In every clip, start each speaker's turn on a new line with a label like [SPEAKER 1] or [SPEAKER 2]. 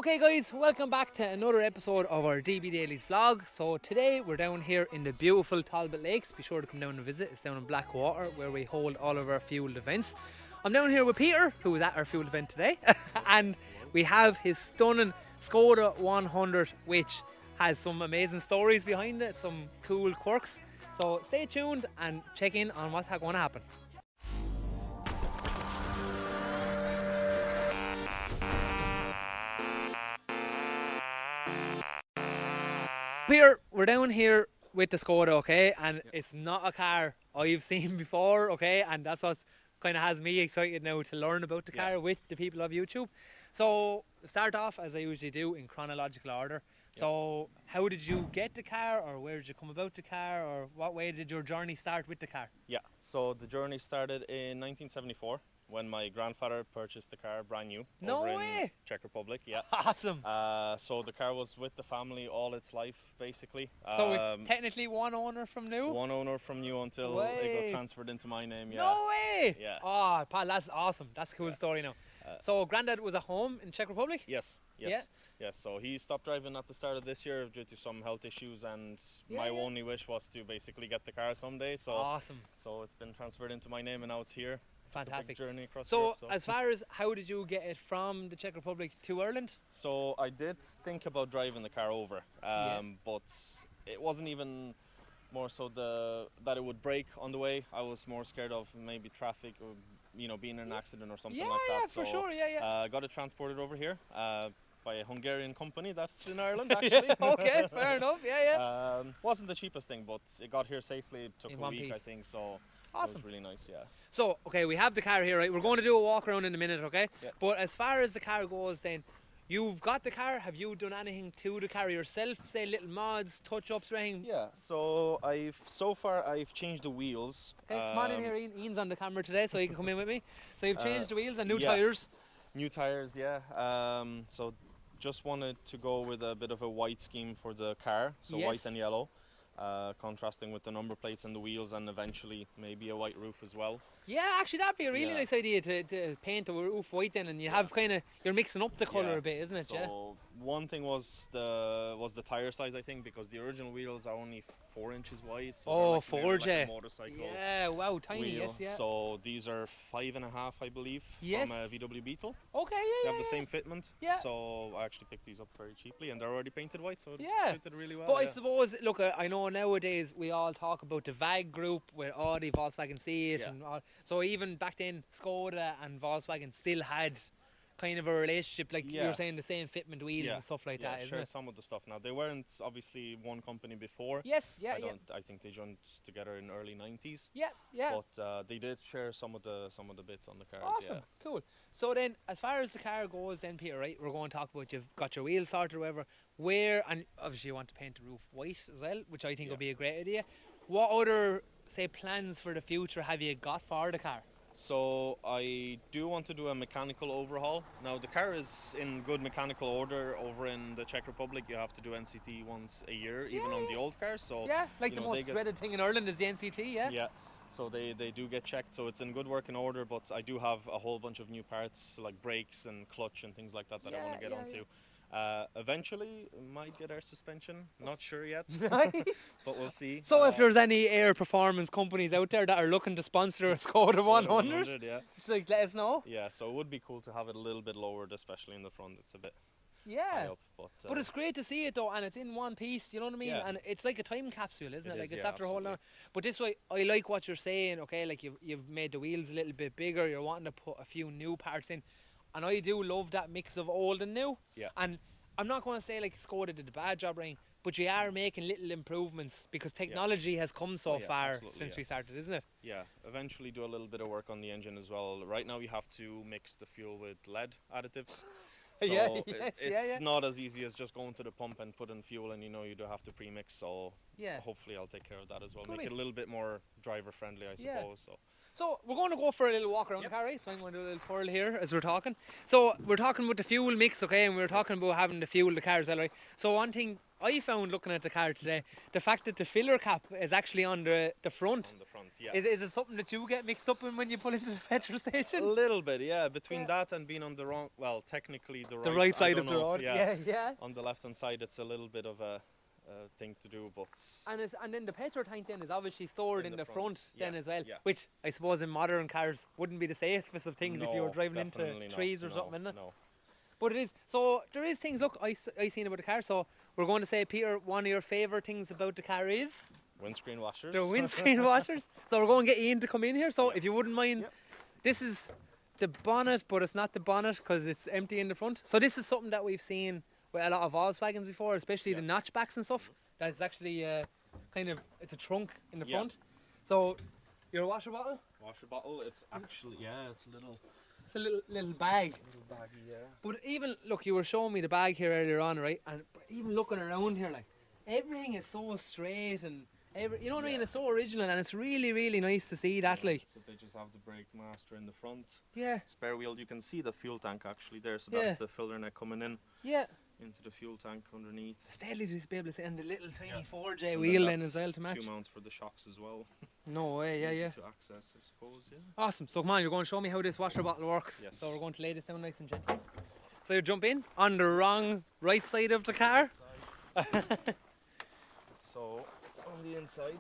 [SPEAKER 1] Okay guys, welcome back to another episode of our DB Dailies vlog. So today we're down here in the beautiful Talbot Lakes. Be sure to come down and visit. It's down in Blackwater where we hold all of our fueled events. I'm down here with Peter, who was at our fueled event today. And we have his stunning Skoda 100, which has some amazing stories behind it, some cool quirks. So stay tuned and check in on what's going to happen. Peter, we're down here with the Skoda, okay, and it's not a car I've seen before, okay, and that's what kind of has me excited now to learn about the car with the people of YouTube. So start off as I usually do in chronological order. So how did you get the car, or where did you come about the car, or what way did your journey start with the car?
[SPEAKER 2] Yeah, so the journey started in 1974 when my grandfather purchased the car brand new
[SPEAKER 1] No
[SPEAKER 2] over
[SPEAKER 1] way!
[SPEAKER 2] in Czech Republic. Yeah.
[SPEAKER 1] Awesome.
[SPEAKER 2] So the car was with the family all its life, basically.
[SPEAKER 1] So technically one owner from new?
[SPEAKER 2] One owner from new until it got transferred into my name. Yeah.
[SPEAKER 1] No way!
[SPEAKER 2] Yeah.
[SPEAKER 1] Oh, pal, that's awesome. That's a cool story now. So granddad was at home in Czech Republic?
[SPEAKER 2] Yes. Yes. So he stopped driving at the start of this year due to some health issues, and my only wish was to basically get the car someday. So
[SPEAKER 1] awesome.
[SPEAKER 2] So it's been transferred into my name, and now it's here.
[SPEAKER 1] Fantastic.
[SPEAKER 2] Journey across
[SPEAKER 1] so,
[SPEAKER 2] Europe,
[SPEAKER 1] as far as how did you get it from the Czech Republic to Ireland?
[SPEAKER 2] So I did think about driving the car over, but it wasn't even more so that it would break on the way. I was more scared of maybe traffic or being in an accident or something like that.
[SPEAKER 1] Yeah, for sure.
[SPEAKER 2] Got it transported over here by a Hungarian company that's in Ireland actually.
[SPEAKER 1] Okay, fair enough.
[SPEAKER 2] Wasn't the cheapest thing, but it got here safely. It took
[SPEAKER 1] In
[SPEAKER 2] a
[SPEAKER 1] one
[SPEAKER 2] week,
[SPEAKER 1] piece.
[SPEAKER 2] I think. So
[SPEAKER 1] Awesome.
[SPEAKER 2] it was really nice. Yeah.
[SPEAKER 1] So, okay, we have the car here, right? We're going to do a walk around in a minute, okay?
[SPEAKER 2] Yeah.
[SPEAKER 1] But as far as the car goes, then you've got the car. Have you done anything to the car yourself? Say little mods, touch-ups, or anything?
[SPEAKER 2] Yeah. So so far I've changed the wheels.
[SPEAKER 1] Okay, come on in here, Ian. Ian's on the camera today, so you can come in with me. So you've changed the wheels and new
[SPEAKER 2] yeah.
[SPEAKER 1] tyres.
[SPEAKER 2] New tires, yeah. So just wanted to go with a bit of a white scheme for the car, so white and yellow, contrasting with the number plates and the wheels, and eventually maybe a white roof as well.
[SPEAKER 1] Yeah, actually that'd be a really nice idea to paint the roof white then, and you have you're mixing up the colour a bit, isn't it?
[SPEAKER 2] So one thing was the tire size, I think, because the original wheels are only 4 inches wide. So
[SPEAKER 1] Forge,
[SPEAKER 2] like a motorcycle.
[SPEAKER 1] Yeah, wow, tiny,
[SPEAKER 2] wheel.
[SPEAKER 1] yes.
[SPEAKER 2] So these are 5.5, I believe, from a VW Beetle.
[SPEAKER 1] Okay,
[SPEAKER 2] They have the same fitment.
[SPEAKER 1] Yeah.
[SPEAKER 2] So I actually picked these up very cheaply, and they're already painted white, so it suited really well.
[SPEAKER 1] But I suppose, look, I know nowadays we all talk about the VAG group with Audi, Volkswagen, Seat, and all. So even back then, Skoda and Volkswagen still had kind of a relationship, like you were saying, the same fitment wheels and stuff like that, isn't it?
[SPEAKER 2] Some of the stuff now. They weren't obviously one company before.
[SPEAKER 1] Yes,
[SPEAKER 2] I think they joined together in early 90s.
[SPEAKER 1] Yeah.
[SPEAKER 2] But they did share some of the bits on the cars.
[SPEAKER 1] Awesome, cool. So then, as far as the car goes, then Peter, right? We're going to talk about you've got your wheels sorted or whatever. Where, and obviously you want to paint the roof white as well, which I think would be a great idea. What other, say, plans for the future have you got for the car?
[SPEAKER 2] So I do want to do a mechanical overhaul. Now the car is in good mechanical order over in the Czech Republic. You have to do NCT once a year, even on the old cars. So
[SPEAKER 1] like the most dreaded thing in Ireland is the NCT. Yeah.
[SPEAKER 2] So they do get checked. So it's in good working order. But I do have a whole bunch of new parts like brakes and clutch and things like that I want to get onto. Eventually, might get air suspension. Not sure yet, but we'll see.
[SPEAKER 1] So if there's any air performance companies out there that are looking to sponsor a Skoda 100, it's like, let us know.
[SPEAKER 2] Yeah, so it would be cool to have it a little bit lowered, especially in the front. It's a bit high up,
[SPEAKER 1] but it's great to see it though, and it's in one piece. You know what I mean? And it's like a time capsule, isn't it? Like it's after a whole hour. But this way, I like what you're saying. Okay, like you've made the wheels a little bit bigger. You're wanting to put a few new parts in. And I do love that mix of old and new.
[SPEAKER 2] Yeah.
[SPEAKER 1] And I'm not going to say like Skoda did a bad job, right? But you are making little improvements because technology has come so far since we started, isn't it?
[SPEAKER 2] Yeah. Eventually do a little bit of work on the engine as well. Right now we have to mix the fuel with lead additives. So it's not as easy as just going to the pump and putting fuel in. You do have to pre-mix. So hopefully I'll take care of that as well. Make it a little bit more driver friendly, I suppose.
[SPEAKER 1] So we're going to go for a little walk around the car, right? So I'm going to do a little twirl here as we're talking. So we're talking about the fuel mix, okay? And we're talking about having to fuel the car as well, right? So one thing I found looking at the car today, the fact that the filler cap is actually on the front.
[SPEAKER 2] On the front, yeah.
[SPEAKER 1] Is it something that you get mixed up in when you pull into the petrol
[SPEAKER 2] A
[SPEAKER 1] station?
[SPEAKER 2] little bit, yeah. Between that and being on the wrong, well, technically the
[SPEAKER 1] right
[SPEAKER 2] I
[SPEAKER 1] side
[SPEAKER 2] don't
[SPEAKER 1] of the
[SPEAKER 2] know,
[SPEAKER 1] road.
[SPEAKER 2] Yeah.
[SPEAKER 1] Yeah.
[SPEAKER 2] On the left hand side, it's a little bit of a thing to do, but
[SPEAKER 1] And then the petrol tank then is obviously stored in the front then
[SPEAKER 2] yeah,
[SPEAKER 1] as well,
[SPEAKER 2] yeah.
[SPEAKER 1] which I suppose in modern cars wouldn't be the safest of things if you were
[SPEAKER 2] No,
[SPEAKER 1] driving into
[SPEAKER 2] definitely
[SPEAKER 1] trees
[SPEAKER 2] not.
[SPEAKER 1] or something, innit?
[SPEAKER 2] No.
[SPEAKER 1] But it is. So there is things. Look, I seen about the car. So we're going to say, Peter, one of your favourite things about the car is
[SPEAKER 2] Windscreen washers.
[SPEAKER 1] the windscreen washers. So we're going to get Ian to come in here. So
[SPEAKER 2] Yep.
[SPEAKER 1] if you wouldn't mind,
[SPEAKER 2] Yep.
[SPEAKER 1] this is the bonnet, but it's not the bonnet because it's empty in the front. So this is something that we've seen with a lot of Volkswagens before, especially the notchbacks and stuff. That's actually kind of, it's a trunk in the front. So your washer bottle.
[SPEAKER 2] Washer bottle. It's actually it's a little.
[SPEAKER 1] It's a little bag.
[SPEAKER 2] Little baggy, yeah.
[SPEAKER 1] But even, look, you were showing me the bag here earlier on, right? And even looking around here, like, everything is so straight and, you know what I mean? It's so original and it's really, really nice to see that, like.
[SPEAKER 2] So they just have the brake master in the front.
[SPEAKER 1] Yeah.
[SPEAKER 2] Spare wheel, you can see the fuel tank actually there. So
[SPEAKER 1] Yeah.
[SPEAKER 2] that's the filler neck coming in
[SPEAKER 1] Yeah.
[SPEAKER 2] into the fuel tank underneath.
[SPEAKER 1] It's deadly to be able to see, and the little tiny 4J
[SPEAKER 2] And
[SPEAKER 1] wheel
[SPEAKER 2] then
[SPEAKER 1] then as well
[SPEAKER 2] that's
[SPEAKER 1] to match.
[SPEAKER 2] 2 mounts for the shocks as well.
[SPEAKER 1] No way, yeah,
[SPEAKER 2] Easy
[SPEAKER 1] yeah.
[SPEAKER 2] to access, I suppose, yeah.
[SPEAKER 1] Awesome. So come on, you're going to show me how this washer bottle works.
[SPEAKER 2] Yes.
[SPEAKER 1] So we're going to lay this down nice and gently. So you jump in on the wrong right side of the car.
[SPEAKER 2] So on the inside.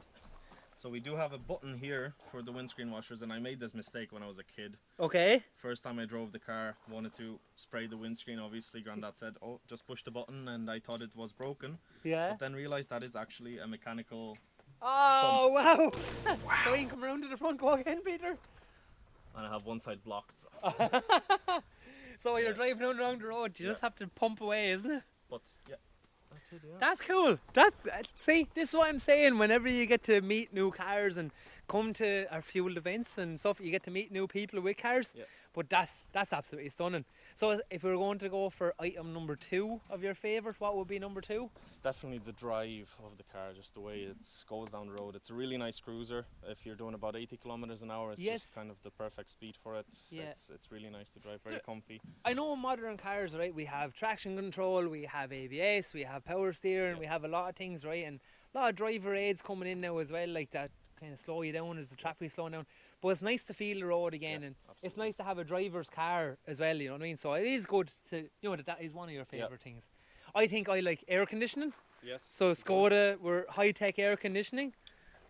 [SPEAKER 2] So we do have a button here for the windscreen washers, and I made this mistake when I was a kid.
[SPEAKER 1] Okay.
[SPEAKER 2] First time I drove the car, wanted to spray the windscreen, obviously Grandad said, oh, just push the button, and I thought it was broken.
[SPEAKER 1] Yeah.
[SPEAKER 2] But then realised that is actually a mechanical.
[SPEAKER 1] Oh, wow. So you can come around to the front, go again, Peter.
[SPEAKER 2] And I have one side blocked.
[SPEAKER 1] So when you're driving down the road, you just have to pump away, isn't it?
[SPEAKER 2] But yeah, that's it, yeah.
[SPEAKER 1] That's cool. See, this is what I'm saying. Whenever you get to meet new cars and come to our fuel events and stuff, you get to meet new people with cars.
[SPEAKER 2] Yeah.
[SPEAKER 1] But that's absolutely stunning. So if we were going to go for item number 2 of your favourite, what would be number 2?
[SPEAKER 2] It's definitely the drive of the car, just the way it goes down the road. It's a really nice cruiser. If you're doing about 80 kilometers an hour, it's just kind of the perfect speed for it.
[SPEAKER 1] Yeah.
[SPEAKER 2] It's really nice to drive, very comfy.
[SPEAKER 1] I know in modern cars, right, we have traction control, we have ABS, we have power steering, we have a lot of things, right, and a lot of driver aids coming in now as well, like that kind of slow you down as the traffic is slowing down. But it's nice to feel the road again, and it's nice to have a driver's car as well, you know what I mean? So it is good to, you know, that is one of your favourite things. I think I like air conditioning.
[SPEAKER 2] Yes.
[SPEAKER 1] So Skoda were high-tech air conditioning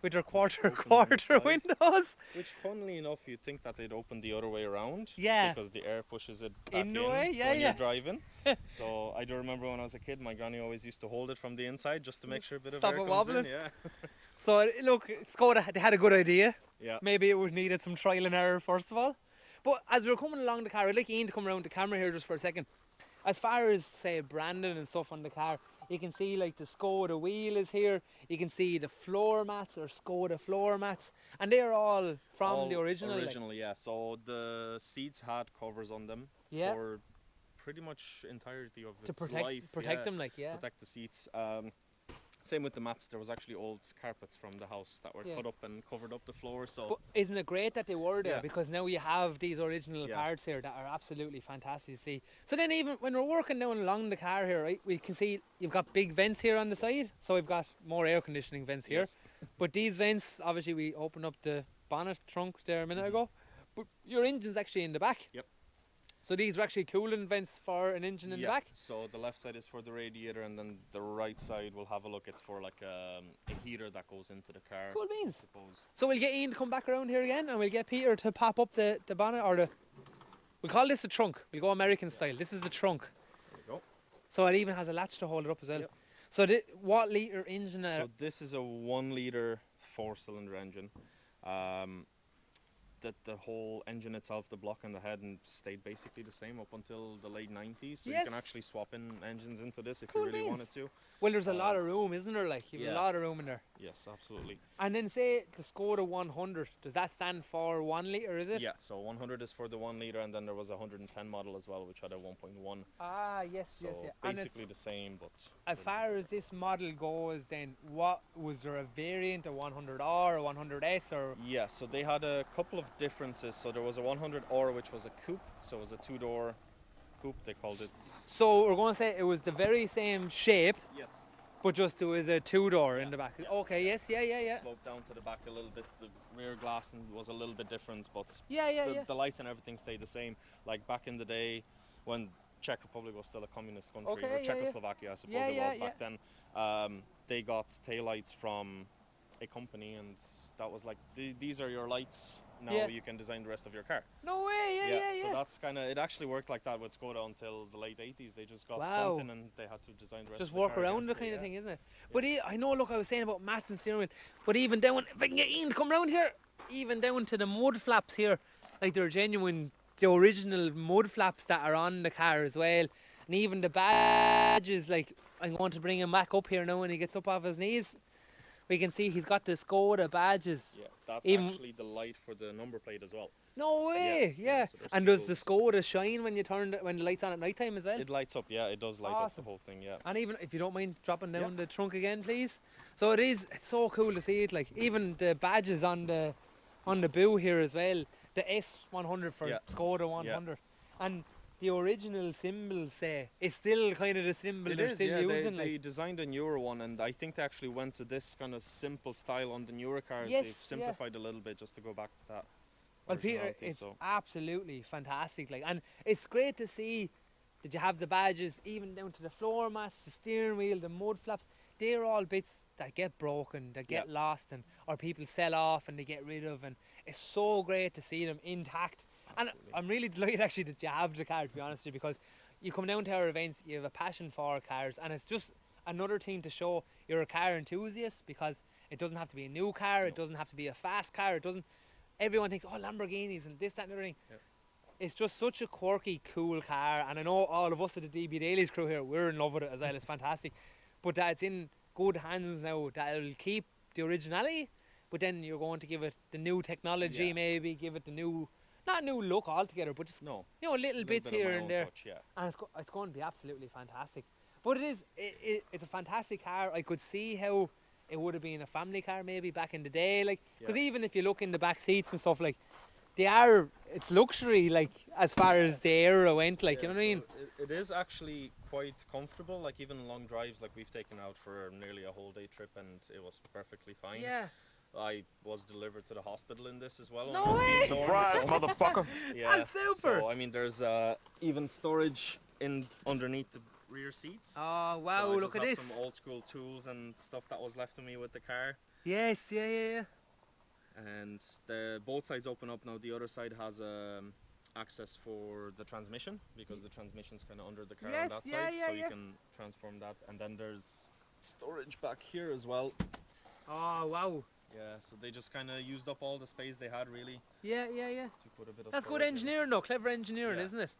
[SPEAKER 1] with their quarter
[SPEAKER 2] inside.
[SPEAKER 1] windows.
[SPEAKER 2] Which, funnily enough, you'd think that they'd open the other way around.
[SPEAKER 1] Yeah.
[SPEAKER 2] Because the air pushes it back
[SPEAKER 1] In the way,
[SPEAKER 2] so
[SPEAKER 1] yeah,
[SPEAKER 2] when
[SPEAKER 1] yeah.
[SPEAKER 2] you're driving. So I do remember when I was a kid, my granny always used to hold it from the inside just to make sure a bit of
[SPEAKER 1] Stop
[SPEAKER 2] air
[SPEAKER 1] it
[SPEAKER 2] comes
[SPEAKER 1] wobbling.
[SPEAKER 2] in. Yeah.
[SPEAKER 1] So look, Skoda, they had a good idea.
[SPEAKER 2] Yeah.
[SPEAKER 1] Maybe it would needed some trial and error first of all. But as we were coming along the car, I'd like Ian to come around the camera here just for a second. As far as, say, branding and stuff on the car, you can see like the Skoda wheel is here. You can see the floor mats or Skoda floor mats. And they're all from the original.
[SPEAKER 2] Originally, yeah. So the seats had covers on them for pretty much entirety of its life.
[SPEAKER 1] Protect them, like,
[SPEAKER 2] Protect the seats. Same with the mats. There was actually old carpets from the house that were cut up and covered up the floor. So,
[SPEAKER 1] but isn't it great that they were there?
[SPEAKER 2] Yeah.
[SPEAKER 1] Because now you have these original parts here that are absolutely fantastic to see. So then even when we're working down along the car here, right, we can see you've got big vents here on the side. So we've got more air conditioning vents here. But these vents, obviously we opened up the bonnet trunk there a minute ago. But your engine's actually in the back.
[SPEAKER 2] Yep.
[SPEAKER 1] So these are actually cooling vents for an engine in the back?
[SPEAKER 2] So the left side is for the radiator, and then the right side, we'll have a look, it's for like a heater that goes into the car.
[SPEAKER 1] Cool beans.
[SPEAKER 2] I suppose.
[SPEAKER 1] So we'll get Ian to come back around here again, and we'll get Peter to pop up the bonnet, or we'll call this a trunk. We'll go American style. This is the trunk.
[SPEAKER 2] There we go.
[SPEAKER 1] So it even has a latch to hold it up as well. So what litre engine?
[SPEAKER 2] So this is a 1 litre 4-cylinder engine. The whole engine itself, the block and the head, and stayed basically the same up until the late 90s. So you can actually swap in engines into this if you really wanted to.
[SPEAKER 1] Well, there's a lot of room, isn't there? Like, you have a lot of room in there.
[SPEAKER 2] Yes, absolutely.
[SPEAKER 1] And then say the Skoda 100, does that stand for 1 litre, is it?
[SPEAKER 2] Yeah, so 100 is for the 1 litre, and then there was a 110 model as well, which had a 1.1.
[SPEAKER 1] Ah, yes, yes, yeah.
[SPEAKER 2] Basically the same, but...
[SPEAKER 1] As far as this model goes, then, what was there a variant, a 100R, a 100S, or...?
[SPEAKER 2] Yeah, so they had a couple of differences. So there was a 100R, which was a coupe, so it was a 2-door coupe, they called it.
[SPEAKER 1] So we're going to say it was the very same shape,
[SPEAKER 2] yes,
[SPEAKER 1] But just there was a two-door in the back. Okay, yes, yeah.
[SPEAKER 2] Sloped down to the back a little bit. The rear glass was a little bit different, but
[SPEAKER 1] Yeah.
[SPEAKER 2] the lights and everything stayed the same. Like back in the day when Czech Republic was still a communist country,
[SPEAKER 1] Okay,
[SPEAKER 2] or
[SPEAKER 1] yeah.
[SPEAKER 2] Czechoslovakia, I suppose
[SPEAKER 1] Yeah,
[SPEAKER 2] it
[SPEAKER 1] yeah,
[SPEAKER 2] was back then. They got taillights from a company, and that was like, these are your lights. Now
[SPEAKER 1] Yeah.
[SPEAKER 2] you can design the rest of your car.
[SPEAKER 1] No way, yeah.
[SPEAKER 2] So that's kind of, it actually worked like that with Skoda until the late 80s. They just got
[SPEAKER 1] Wow.
[SPEAKER 2] something and they had to design the rest
[SPEAKER 1] Just
[SPEAKER 2] of the
[SPEAKER 1] work
[SPEAKER 2] car
[SPEAKER 1] around
[SPEAKER 2] against
[SPEAKER 1] the
[SPEAKER 2] it,
[SPEAKER 1] kind of thing, isn't it?
[SPEAKER 2] Yeah.
[SPEAKER 1] But I know, look, I was saying about mats and steering wheel, but even down, if I can get Ian to come round here, even down to the mud flaps here, like they're genuine, the original mud flaps that are on the car as well. And even the badges, like, I'm going to bring him back up here now when he gets up off his knees. We can see he's got the Skoda badges.
[SPEAKER 2] Yeah, that's
[SPEAKER 1] Even-
[SPEAKER 2] actually the light for the number plate as well.
[SPEAKER 1] No way, yeah.
[SPEAKER 2] so there's
[SPEAKER 1] And
[SPEAKER 2] two
[SPEAKER 1] does the
[SPEAKER 2] bulbs.
[SPEAKER 1] Skoda shine when you turn when the light's on at night time as well?
[SPEAKER 2] It lights up, yeah, it does light up the
[SPEAKER 1] Awesome.
[SPEAKER 2] whole thing, yeah.
[SPEAKER 1] And even if you don't mind dropping down
[SPEAKER 2] Yeah.
[SPEAKER 1] the trunk again, please. So it's so cool to see it. Like even the badges on the boot here as well. The S100 for
[SPEAKER 2] Yeah.
[SPEAKER 1] Skoda 100, and the original symbol say it's still kind of the symbol
[SPEAKER 2] It
[SPEAKER 1] they're
[SPEAKER 2] is,
[SPEAKER 1] still
[SPEAKER 2] yeah.
[SPEAKER 1] using.
[SPEAKER 2] They
[SPEAKER 1] like.
[SPEAKER 2] designed a newer one, and I think they actually went to this kind of simple style on the newer cars.
[SPEAKER 1] Yes,
[SPEAKER 2] They've
[SPEAKER 1] yeah.
[SPEAKER 2] simplified a little bit just to go back to that.
[SPEAKER 1] Well, Peter,
[SPEAKER 2] originality,
[SPEAKER 1] it's
[SPEAKER 2] so.
[SPEAKER 1] absolutely fantastic. Like, and it's great to see that you have the badges, even down to the floor mats, the steering wheel, the mud flaps. They're all bits that get broken, that get lost, and or people sell off and they get rid of. And it's so great to see them intact. And I'm really delighted actually that you have the car, to be honest with you, because you come down to our events, you have a passion for cars, and it's just another thing to show you're a car enthusiast, because it doesn't have to be a new car, it doesn't have to be a fast car, it doesn't. Everyone thinks, oh, Lamborghinis and this, that, and the other thing.
[SPEAKER 2] Yeah.
[SPEAKER 1] It's just such a quirky, cool car, and I know all of us at the DB Dailies crew here, we're in love with it as well. It's fantastic, but that it's in good hands now. That'll keep the originality, but then you're going to give it the new technology,
[SPEAKER 2] Yeah.
[SPEAKER 1] maybe give it the new, not new look altogether, but just
[SPEAKER 2] No.
[SPEAKER 1] little
[SPEAKER 2] little
[SPEAKER 1] bits
[SPEAKER 2] bit of
[SPEAKER 1] here
[SPEAKER 2] my
[SPEAKER 1] and
[SPEAKER 2] own
[SPEAKER 1] there,
[SPEAKER 2] touch, yeah.
[SPEAKER 1] and it's going to be absolutely fantastic. But it's a fantastic car. I could see how it would have been a family car maybe back in the day, like, because
[SPEAKER 2] Yeah.
[SPEAKER 1] even if you look in the back seats and stuff, like, it's luxury, like, as far as the era went, like, you know what I mean?
[SPEAKER 2] So it is actually quite comfortable, like even long drives, like we've taken out for nearly a whole day trip and it was perfectly fine.
[SPEAKER 1] Yeah.
[SPEAKER 2] I was delivered to the hospital in this as well. when
[SPEAKER 1] No
[SPEAKER 2] I was being
[SPEAKER 1] way!
[SPEAKER 2] born,
[SPEAKER 3] Surprise,
[SPEAKER 2] so-
[SPEAKER 3] motherfucker!
[SPEAKER 2] Yeah.
[SPEAKER 1] That's super.
[SPEAKER 2] So I mean, there's even storage in underneath the rear seats.
[SPEAKER 1] Oh,
[SPEAKER 2] So
[SPEAKER 1] wow,
[SPEAKER 2] I
[SPEAKER 1] look
[SPEAKER 2] just
[SPEAKER 1] at
[SPEAKER 2] have
[SPEAKER 1] this.
[SPEAKER 2] some old school tools and stuff that was left to me with the car.
[SPEAKER 1] Yes, yeah.
[SPEAKER 2] And both sides open up now. The other side has access for the transmission, because the transmission's kind of under the car
[SPEAKER 1] Yes,
[SPEAKER 2] on that
[SPEAKER 1] yeah,
[SPEAKER 2] side,
[SPEAKER 1] yeah,
[SPEAKER 2] so
[SPEAKER 1] yeah.
[SPEAKER 2] you can transform that. And then there's storage back here as well.
[SPEAKER 1] Oh, wow.
[SPEAKER 2] Yeah, so they just kind of used up all the space they had really
[SPEAKER 1] Yeah.
[SPEAKER 2] to put a bit of
[SPEAKER 1] That's good
[SPEAKER 2] storage in.
[SPEAKER 1] engineering, though. Clever engineering,
[SPEAKER 2] Yeah.
[SPEAKER 1] isn't it?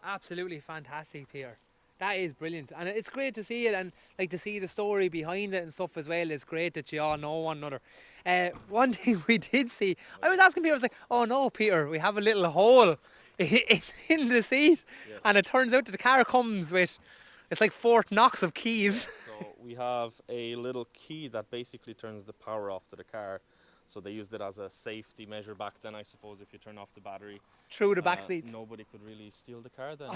[SPEAKER 1] Absolutely fantastic, Peter. That is brilliant, and it's great to see it, and like to see the story behind it and stuff as well. It's great that you all know one another. One thing we did see, I was asking Peter, I was like, "Oh no, Peter, we have a little hole in the seat,"
[SPEAKER 2] Yes.
[SPEAKER 1] and it turns out that the car comes with, it's like Fort Knox of keys.
[SPEAKER 2] So we have a little key that basically turns the power off to the car. So they used it as a safety measure back then, I suppose. If you turn off the battery,
[SPEAKER 1] Through the back seats.
[SPEAKER 2] nobody could really steal the car then.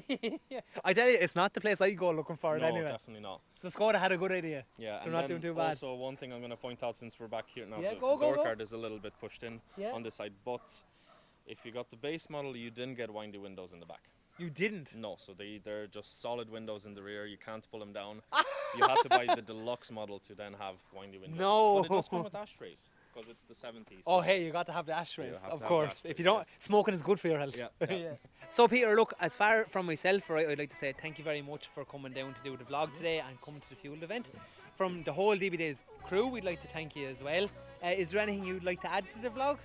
[SPEAKER 2] Yeah.
[SPEAKER 1] Yeah. I tell you, it's not the place I go looking for it
[SPEAKER 2] No,
[SPEAKER 1] anyway.
[SPEAKER 2] definitely not.
[SPEAKER 1] So Skoda had a good idea.
[SPEAKER 2] Yeah,
[SPEAKER 1] They're
[SPEAKER 2] and
[SPEAKER 1] not
[SPEAKER 2] then
[SPEAKER 1] doing too bad.
[SPEAKER 2] Also, one thing I'm going to point out since we're back here now,
[SPEAKER 1] Yeah,
[SPEAKER 2] the
[SPEAKER 1] go,
[SPEAKER 2] door
[SPEAKER 1] go.
[SPEAKER 2] card is a little bit pushed in
[SPEAKER 1] Yeah.
[SPEAKER 2] on this side, but if you got the base model, you didn't get windy windows in the back.
[SPEAKER 1] You didn't.
[SPEAKER 2] No, so they're just solid windows in the rear. You can't pull them down. You had to buy the deluxe model to then have windy windows.
[SPEAKER 1] No.
[SPEAKER 2] But it does come with ashtrays because it's the 70s.
[SPEAKER 1] Oh,
[SPEAKER 2] so-
[SPEAKER 1] hey, you got to have the ashtrays,
[SPEAKER 2] have to
[SPEAKER 1] of
[SPEAKER 2] have the
[SPEAKER 1] course.
[SPEAKER 2] ashtrays,
[SPEAKER 1] If you don't,
[SPEAKER 2] yes.
[SPEAKER 1] smoking is good for your health.
[SPEAKER 2] Yeah.
[SPEAKER 1] So, Peter, look, as far from myself, right, I'd like to say thank you very much for coming down to do the vlog today and coming to the Fuel event. From the whole DB Days crew, we'd like to thank you as well. Is there anything you'd like to add to the vlog?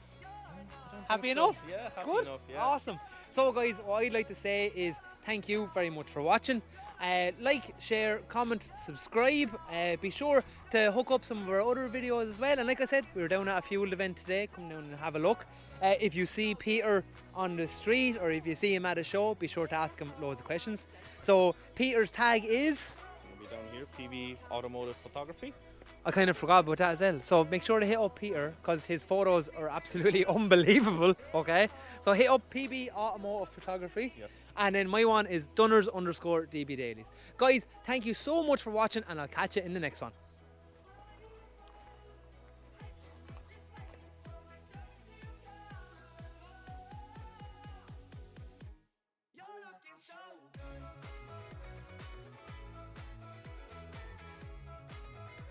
[SPEAKER 1] Happy
[SPEAKER 2] think so.
[SPEAKER 1] enough?
[SPEAKER 2] Yeah, happy
[SPEAKER 1] Good.
[SPEAKER 2] enough. Yeah.
[SPEAKER 1] Awesome. So, guys, what I'd like to say is thank you very much for watching. Like, share, comment, subscribe. Be sure to hook up some of our other videos as well. And like I said, we were down at a Fuel event today. Come down and have a look. If you see Peter on the street or if you see him at a show, be sure to ask him loads of questions. So Peter's tag is
[SPEAKER 2] Gonna be down here, PV Automotive Photography.
[SPEAKER 1] I kind of forgot about that as well. So make sure to hit up Peter because his photos are absolutely unbelievable. Okay, so hit up PB Automotive Photography.
[SPEAKER 2] Yes.
[SPEAKER 1] And then my one is Dunners_DB Dailies. Guys, thank you so much for watching, and I'll catch you in the next one.